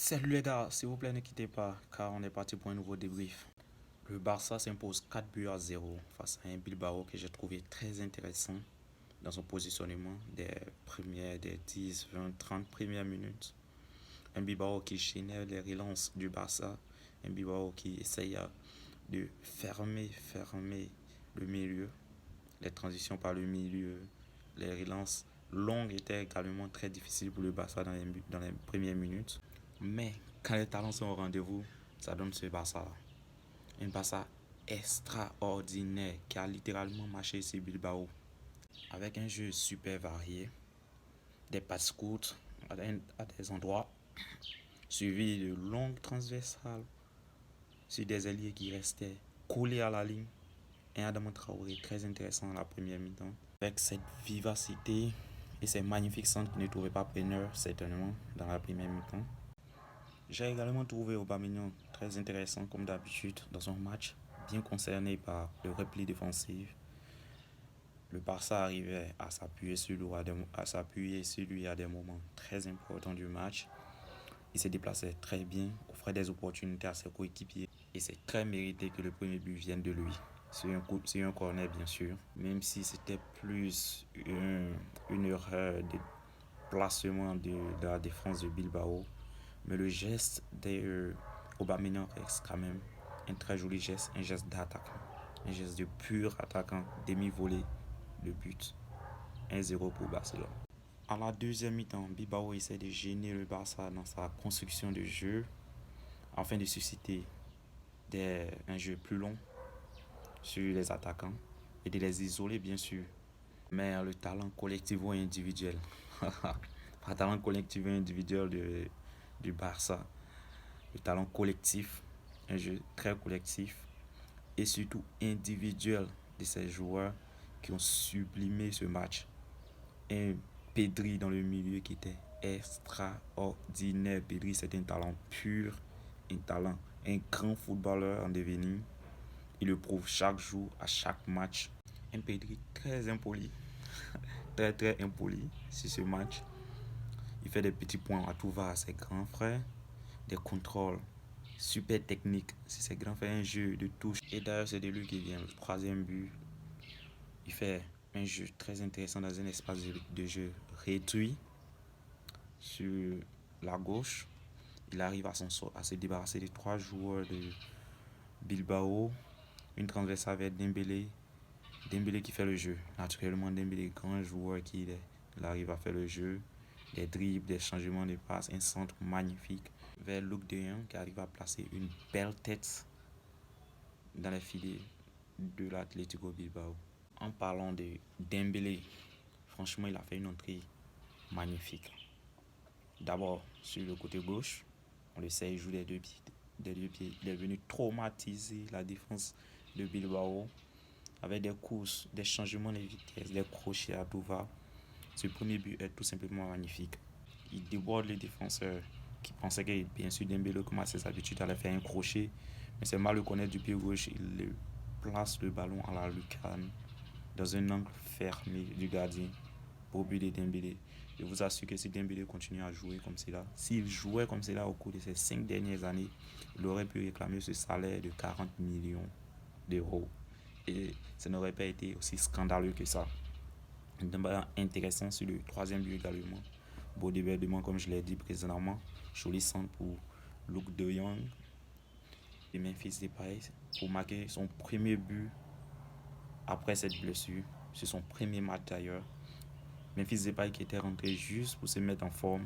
Salut les gars, s'il vous plaît ne quittez pas car on est parti pour un nouveau débrief. Le Barça s'impose 4 buts à 0 face à un Bilbao que j'ai trouvé très intéressant dans son positionnement des 10, 20, 30 premières minutes. Un Bilbao qui génère les relances du Barça, un Bilbao qui essaye de fermer le milieu, les transitions par le milieu, les relances longues étaient également très difficiles pour le Barça dans les premières minutes. Mais quand les talents sont au rendez-vous, ça donne ce Barça-là. Un Barça extraordinaire qui a littéralement marché sur Bilbao. Avec un jeu super varié, des passes courtes à des endroits, suivi de longues transversales sur des ailiers qui restaient collés à la ligne. Un Adama Traoré très intéressant à la première mi-temps. Avec cette vivacité et ces magnifiques centres qui ne trouvaient pas preneur certainement dans la première mi-temps. J'ai également trouvé Aubameyang très intéressant comme d'habitude dans son match, bien concerné par le repli défensif. Le Barça arrivait à s'appuyer sur lui à des moments très importants du match. Il se déplaçait très bien, offrait des opportunités à ses coéquipiers et c'est très mérité que le premier but vienne de lui. C'est un corner bien sûr, même si c'était plus une erreur de placement de la défense de Bilbao. Mais le geste d'Aubameyang reste quand même un très joli geste, un geste d'attaquant, un geste de pur attaquant, demi-volé, le but. 1-0 pour Barcelone. À la deuxième mi-temps, Bilbao essaie de gêner le Barça dans sa construction de jeu afin de susciter un jeu plus long sur les attaquants et de les isoler bien sûr. Mais le talent collectif ou individuel, pas talent collectif et individuel du Barça, le talent collectif, un jeu très collectif et surtout individuel de ces joueurs qui ont sublimé ce match. Un Pedri dans le milieu qui était extraordinaire. Pedri, c'est un talent pur, un grand footballeur en devenir. Il le prouve chaque jour, à chaque match. Un Pedri très impoli, très impoli sur ce match. Il fait des petits points à tout va à ses grands frères, des contrôles super techniques. C'est grand frère, un jeu de touche. Et d'ailleurs, c'est de lui qui vient le troisième but. Il fait un jeu très intéressant dans un espace de jeu réduit sur la gauche. Il arrive à se débarrasser des 3 joueurs de Bilbao. Une transversale vers Dembélé. Dembélé qui fait le jeu. Naturellement, Dembélé, grand joueur qu'il est. Il arrive à faire le jeu. Des dribbles, des changements de passe. Un centre magnifique vers Luc de Jong qui arrive à placer une belle tête dans les filets de l'Atlético Bilbao. En parlant de Dembélé, franchement, il a fait une entrée magnifique. D'abord, sur le côté gauche, on le sait, il joue des deux pieds. Il est venu traumatiser la défense de Bilbao avec des courses, des changements de vitesse, des crochets à tout va. Ce premier but est tout simplement magnifique. Il déborde les défenseurs qui pensaient que, bien sûr, Dembélé, comme à ses habitudes, allait faire un crochet. Mais c'est mal le connaître du pied gauche. Il place le ballon à la lucarne dans un angle fermé du gardien pour but de Dembélé. Je vous assure que si Dembélé continue à jouer comme cela, s'il jouait comme cela au cours de ces 5 dernières années, il aurait pu réclamer ce salaire de 40 millions d'euros. Et ça n'aurait pas été aussi scandaleux que ça. Un ballon intéressant sur le troisième but également. Beau débordement comme je l'ai dit précédemment. Joli centre pour Luc de Jong et Memphis Depay pour marquer son premier but après cette blessure. C'est son premier match d'ailleurs. Memphis Depay qui était rentré juste pour se mettre en forme,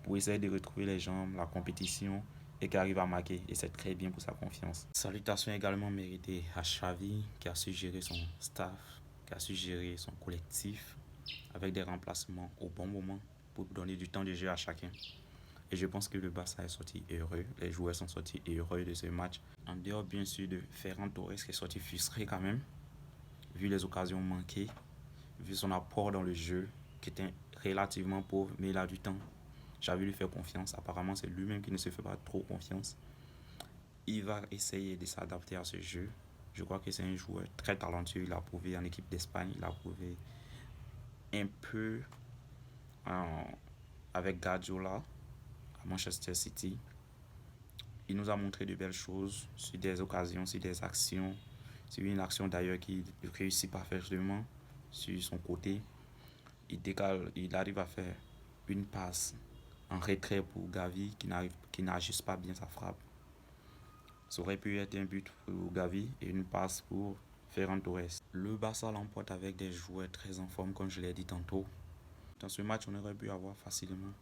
pour essayer de retrouver les jambes, la compétition et qui arrive à marquer. Et c'est très bien pour sa confiance. Salutations également méritées à Xavi qui a su gérer son staff, qui a su gérer son collectif avec des remplacements au bon moment pour donner du temps de jeu à chacun. Et je pense que le Barça est sorti heureux. Les joueurs sont sortis heureux de ce match. En dehors bien sûr de Ferran Torres qui est sorti frustré quand même, vu les occasions manquées, vu son apport dans le jeu qui était relativement pauvre, mais il a du temps. J'avais lui faire confiance. Apparemment, c'est lui-même qui ne se fait pas trop confiance. Il va essayer de s'adapter à ce jeu. Je crois que c'est un joueur très talentueux. Il a prouvé en équipe d'Espagne. Il a prouvé un peu avec Guardiola Manchester City. Il nous a montré de belles choses sur des occasions, sur des actions. Sur une action d'ailleurs qu'il réussit parfaitement sur son côté. Il arrive à faire une passe en retrait pour Gavi qui n'ajuste pas bien sa frappe. Ça aurait pu être un but pour Gavi et une passe pour Ferran Torres. Le Barça l'emporte avec des joueurs très en forme, comme je l'ai dit tantôt. Dans ce match, on aurait pu avoir facilement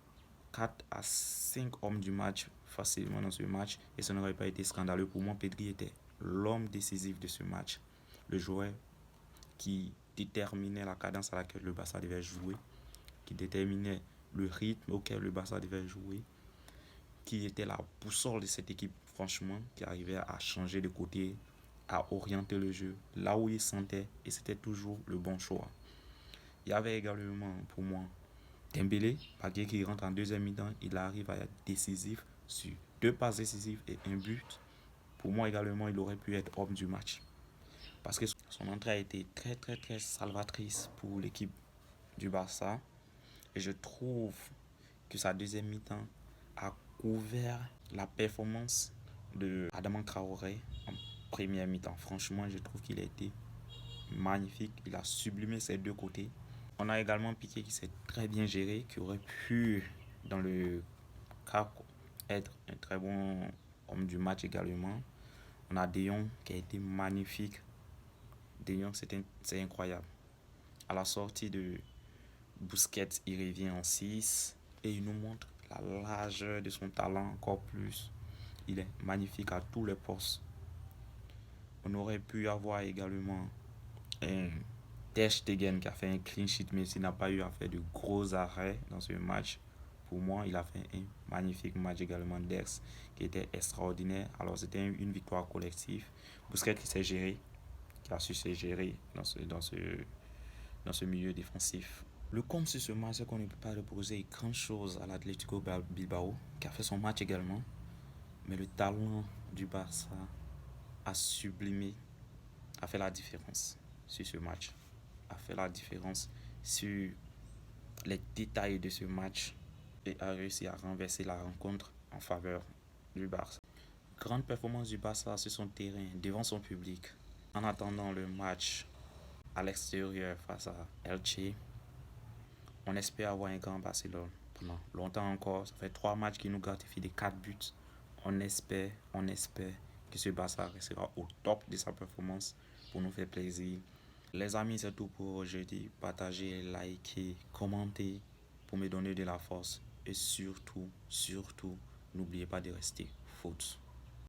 4 à 5 hommes du match facilement dans ce match et ça n'aurait pas été scandaleux. Pour moi, Pedri était l'homme décisif de ce match. Le joueur qui déterminait la cadence à laquelle le Barça devait jouer, qui déterminait le rythme auquel le Barça devait jouer, qui était la boussole de cette équipe, franchement, qui arrivait à changer de côté, à orienter le jeu là où il sentait, et c'était toujours le bon choix. Il y avait également, pour moi, Dembélé, malgré qu'il rentre en deuxième mi-temps, il arrive à être décisif sur 2 passes décisives et un but. Pour moi également, il aurait pu être homme du match. Parce que son entrée a été très très très salvatrice pour l'équipe du Barça. Et je trouve que sa deuxième mi-temps a couvert la performance de Adama Traoré en première mi-temps. Franchement, je trouve qu'il a été magnifique. Il a sublimé ses deux côtés. On a également Piqué qui s'est très bien géré, qui aurait pu, dans le cas, être un très bon homme du match également. On a De Jong qui a été magnifique. De Jong, c'est incroyable. À la sortie de Busquets, il revient en 6 et il nous montre la largeur de son talent encore plus. Il est magnifique à tous les postes. On aurait pu avoir également un Ter Stegen qui a fait un clean sheet, mais s'il n'a pas eu à faire de gros arrêts dans ce match. Pour moi, il a fait un magnifique match également d'Aix qui était extraordinaire. Alors c'était une victoire collective. Busquets qui s'est géré, qui a su se gérer dans ce milieu défensif. Le compte sur ce match, c'est qu'on ne peut pas reposer grand chose à l'Atlético Bilbao, qui a fait son match également. Mais le talent du Barça a sublimé, a fait la différence sur ce match. A fait la différence sur les détails de ce match et a réussi à renverser la rencontre en faveur du Barça. Grande performance du Barça sur son terrain, devant son public. En attendant le match à l'extérieur face à Elche, on espère avoir un grand Barcelone pendant longtemps encore. Ça fait 3 matchs qui nous gratifient des 4 buts. On espère que ce Barça restera au top de sa performance pour nous faire plaisir. Les amis, c'est tout pour aujourd'hui. Partagez, likez, commentez pour me donner de la force. Et surtout, n'oubliez pas de rester foot.